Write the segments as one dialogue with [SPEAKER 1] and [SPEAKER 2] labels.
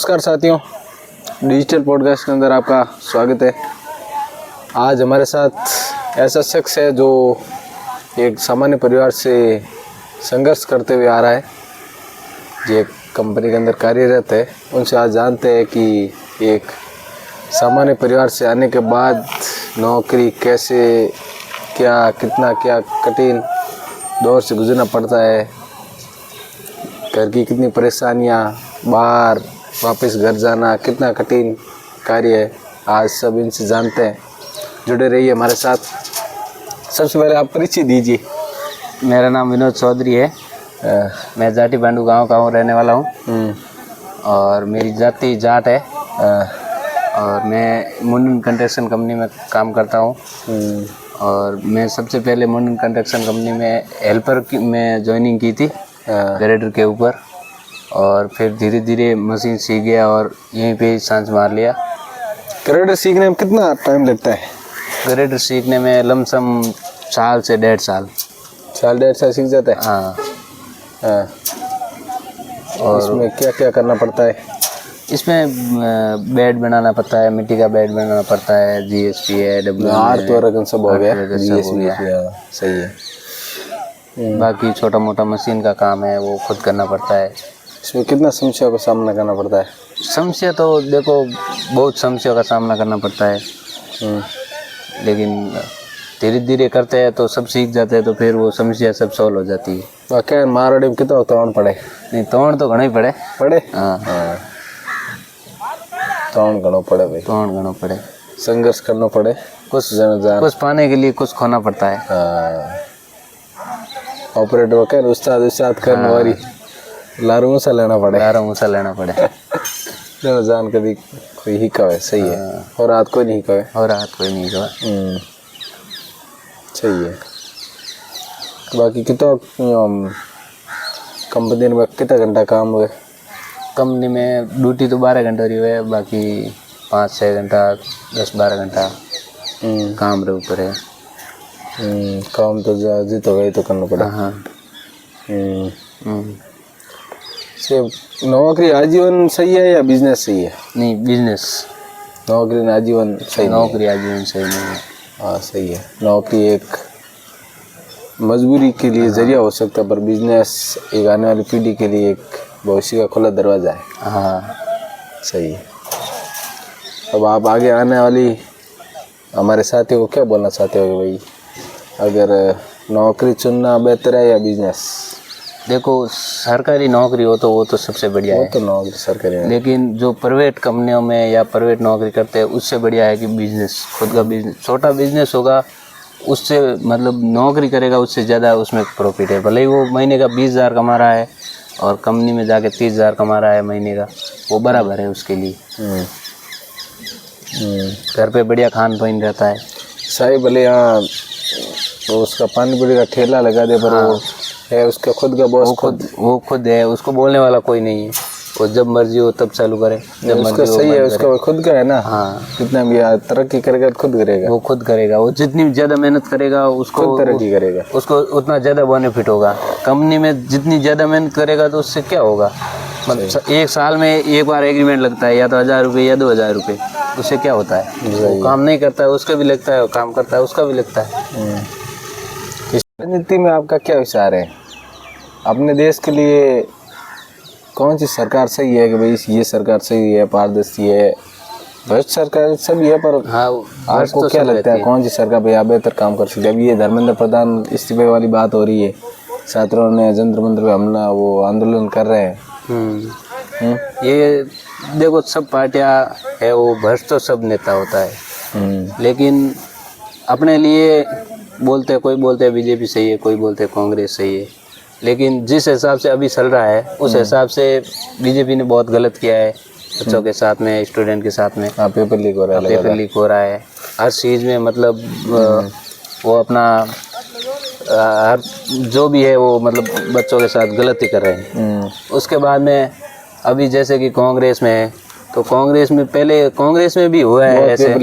[SPEAKER 1] नमस्कार साथियों, digital podcast के अंदर आपका स्वागत है। आज हमारे साथ ऐसा शख्स है जो एक सामान्य परिवार से संघर्ष करते हुए आ रहा है, जो एक कंपनी के अंदर कार्यरत है। उनसे आज जानते हैं कि एक सामान्य परिवार से आने के बाद नौकरी कैसे, क्या कठिन दौर से गुजरना पड़ता है, घर की कितनी परेशानियाँ, बाहर वापस घर जाना कितना कठिन कार्य है। आज सब इनसे जानते हैं। जुड़े रहिए हमारे साथ। सबसे पहले आप परिचय दीजिए।
[SPEAKER 2] मेरा नाम विनोद चौधरी है। मैं जाटी बांडू गांव का रहने वाला हूँ और मेरी जाति जाट है। और मैं मुंडन कंस्ट्रक्शन कंपनी में काम करता हूँ। और मैं सबसे पहले मुंडन कंस्ट्रक्शन कंपनी में हेल्पर में ज्वाइनिंग की थी ग्रेडर के ऊपर, और फिर धीरे धीरे मशीन सीख गया और यहीं पे सांस मार लिया।
[SPEAKER 1] ग्रेडर सीखने में कितना टाइम लगता है?
[SPEAKER 2] ग्रेडर सीखने में लमसम साल से 1.5 साल।
[SPEAKER 1] साल 1.5 साल सीख जाता है।
[SPEAKER 2] हाँ।
[SPEAKER 1] और इसमें क्या क्या करना पड़ता है?
[SPEAKER 2] इसमें बेड बनाना पड़ता है, मिट्टी का बेड बनाना पड़ता है, GSP है,
[SPEAKER 1] WR सब हो गया, GSP सही है।
[SPEAKER 2] बाकी छोटा मोटा मशीन का काम है वो खुद करना पड़ता है।
[SPEAKER 1] इसमें कितना समस्या का सामना करना पड़ता है?
[SPEAKER 2] समस्या तो देखो बहुत समस्या का सामना करना पड़ता है, लेकिन धीरे धीरे करते हैं तो सब सीख जाते हैं, तो फिर वो समस्या सब सॉल्व हो जाती है।
[SPEAKER 1] क्या मारवाड़ी में कितना तोड़ पड़े?
[SPEAKER 2] नहीं, तोड़ तो घना ही पड़े।
[SPEAKER 1] हाँ, तोड़ घणो पड़े भाई,
[SPEAKER 2] तोड़ घणो पड़े,
[SPEAKER 1] संघर्ष करना पड़े,
[SPEAKER 2] कुछ पाने के लिए कुछ खोना पड़ता है।
[SPEAKER 1] ऑपरेटर क्या उस्ताद करने वाली लारू मूसा लेना पड़े। जान कभी कोई ही कहे सही है, और रात कोई नहीं कहे, सही है। बाकी कितना कंपनी में कितना घंटा काम हुए?
[SPEAKER 2] कंपनी में ड्यूटी तो 12 घंटे रही है, बाकी 5-6 घंटा 10-12 घंटा काम रे ऊपर है।
[SPEAKER 1] काम तो जी तो गई तो करना पड़ा।
[SPEAKER 2] हाँ।
[SPEAKER 1] नौकरी आजीवन सही है या बिजनेस सही है?
[SPEAKER 2] नहीं, बिजनेस।
[SPEAKER 1] नौकरी आजीवन सही?
[SPEAKER 2] नौकरी आजीवन सही नहीं है।
[SPEAKER 1] हाँ सही है। नौकरी एक मजबूरी के लिए जरिया हो सकता है, पर बिजनेस एक आने वाली पीढ़ी के लिए एक भविष्य का खुला दरवाज़ा है।
[SPEAKER 2] हाँ
[SPEAKER 1] सही है। अब आप आगे आने वाली हमारे साथियों को क्या बोलना चाहते हो भाई, अगर नौकरी चुनना बेहतर है या बिजनेस?
[SPEAKER 2] देखो, सरकारी नौकरी हो तो वो तो सबसे बढ़िया है।
[SPEAKER 1] तो नौकरी सरकारी है,
[SPEAKER 2] लेकिन जो प्राइवेट कंपनियों में या प्राइवेट नौकरी करते हैं उससे बढ़िया है कि बिजनेस, खुद का बिजनेस, छोटा बिजनेस होगा, उससे मतलब नौकरी करेगा उससे ज़्यादा उसमें प्रॉफिट है। भले ही वो महीने का 20,000 कमा रहा है और कंपनी में जाके 30,000 कमा रहा है महीने का, वो बराबर है उसके लिए। घर पे बढ़िया खान पान रहता है।
[SPEAKER 1] सही। भले यहाँ तो उसका पानी पूरी का ठेला लगा दे, पर वो है उसका खुद का बॉस,
[SPEAKER 2] वो खुद है, उसको बोलने वाला कोई नहीं है। वो जब मर्जी हो तब चालू करे, जब मर्जी हो।
[SPEAKER 1] सही है, उसका खुद का है ना।
[SPEAKER 2] हाँ,
[SPEAKER 1] कितना भी तरक्की करेगा तो खुद करेगा।
[SPEAKER 2] वो खुद करेगा। वो जितनी ज़्यादा मेहनत करेगा उसको
[SPEAKER 1] तरक्की करेगा, उसको
[SPEAKER 2] उतना ज़्यादा बेनिफिट होगा। कंपनी में जितनी ज़्यादा मेहनत करेगा तो उससे क्या होगा, मतलब एक साल में एक बार एग्रीमेंट लगता है, या तो 1,000 रुपये या 2,000 रुपये, उससे क्या होता है? वो काम नहीं करता है उसका भी लगता है, काम करता है उसका भी लगता है।
[SPEAKER 1] राजनीति में आपका क्या विचार है? अपने देश के लिए कौन सी सरकार सही है कि भाई ये सरकार सही है, पारदर्शी है? भ्रष्ट सरकार सभी है, पर
[SPEAKER 2] हाँ,
[SPEAKER 1] आपको तो क्या लगता है कौन सी सरकार भैया बेहतर काम कर सकती है? अभी ये धर्मेंद्र प्रधान इस्तीफे वाली बात हो रही है, छात्रों ने जंतर मंतर पे हमला, वो आंदोलन कर रहे हैं।
[SPEAKER 2] ये देखो, सब पार्टियां है, वो भ्रष्ट तो सब नेता होता है। लेकिन अपने लिए बोलते हैं, कोई बोलते हैं बीजेपी सही है, कोई बोलते हैं कांग्रेस सही है। लेकिन जिस हिसाब से अभी चल रहा है उस हिसाब से बीजेपी ने बहुत गलत किया है बच्चों के साथ में, स्टूडेंट के साथ में।
[SPEAKER 1] पेपर लीक हो रहा है,
[SPEAKER 2] हर चीज़ में, मतलब वो अपना हर जो भी है वो मतलब बच्चों के साथ गलत ही कर रहे हैं। उसके बाद में अभी जैसे कि कांग्रेस में है, तो कांग्रेस में पहले कांग्रेस में भी हुआ है ऐसे, पेपर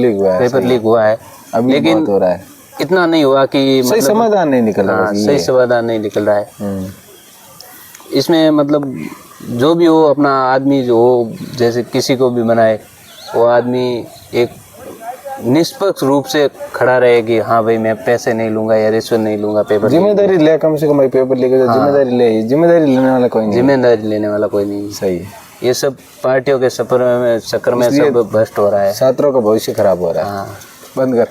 [SPEAKER 2] लीक हुआ है, लेकिन
[SPEAKER 1] हो रहा है,
[SPEAKER 2] इतना नहीं हुआ कि
[SPEAKER 1] सही समाधान नहीं निकल रहा है।
[SPEAKER 2] सही समाधान नहीं निकल रहा है। इसमें मतलब जो भी हो अपना आदमी जो हो, जैसे किसी को भी बनाए, वो आदमी एक निष्पक्ष रूप से खड़ा रहे कि हाँ भाई मैं पैसे नहीं लूंगा या रिश्वत नहीं लूंगा, पेपर
[SPEAKER 1] जिम्मेदारी ले, कम से कम भाई पेपर लेके जो जिम्मेदारी ले, जिम्मेदारी लेने वाला कोई नहीं।
[SPEAKER 2] जिम्मेदारी लेने वाला कोई नहीं।
[SPEAKER 1] सही है।
[SPEAKER 2] ये सब पार्टियों के चक्कर में सब भ्रष्ट हो रहा है।
[SPEAKER 1] छात्रों का भविष्य खराब हो रहा है।
[SPEAKER 2] हाँ।
[SPEAKER 1] बंद कर।